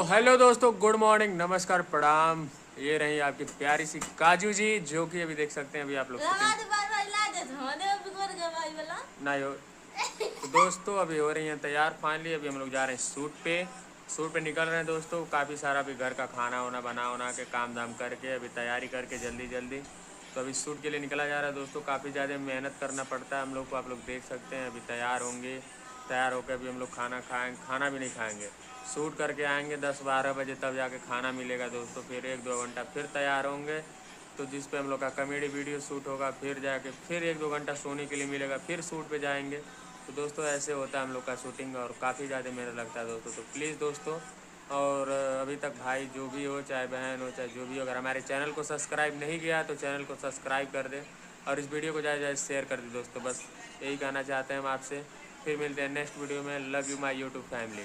Hello दोस्तों, good morning, नमस्कार, प्रणाम। ये रही आपकी प्यारी सी काजू जी, जो कि अभी देख सकते हैं। अभी आप लोग नहीं हो तो दोस्तों, अभी हो रही हैं तैयार। फाइनली अभी हम लोग जा रहे हैं शूट पे निकल रहे हैं दोस्तों। काफ़ी सारा अभी घर का खाना वाना बना के काम धाम करके अभी तैयारी करके जल्दी तो अभी शूट के लिए निकला जा रहा है दोस्तों। काफ़ी ज़्यादा मेहनत करना पड़ता है हम लोग को, आप लोग देख सकते हैं। अभी तैयार होंगे, तैयार होकर अभी हम लोग खाना भी नहीं खाएंगे। शूट करके आएंगे 10-12 बजे, तब जाके खाना मिलेगा दोस्तों। फिर 1-2 घंटा फिर तैयार होंगे, तो जिस पे हम लोग का कॉमेडी वीडियो शूट होगा। फिर जाके फिर 1-2 घंटा सोने के लिए मिलेगा, फिर शूट पे जाएंगे। तो दोस्तों ऐसे होता है हम लोग का शूटिंग, और काफ़ी ज़्यादा मेहनत लगता है दोस्तों। तो प्लीज़ दोस्तों, और अभी तक भाई जो भी हो, चाहे बहन हो, चाहे जो भी हो, अगर हमारे चैनल को सब्सक्राइब नहीं किया तो चैनल को सब्सक्राइब कर दें, और इस वीडियो को ज़्यादा शेयर कर दें दोस्तों। बस यही कहना चाहते हैं हम आपसे। फिर मिलते हैं नेक्स्ट वीडियो में। Love you my YouTube family.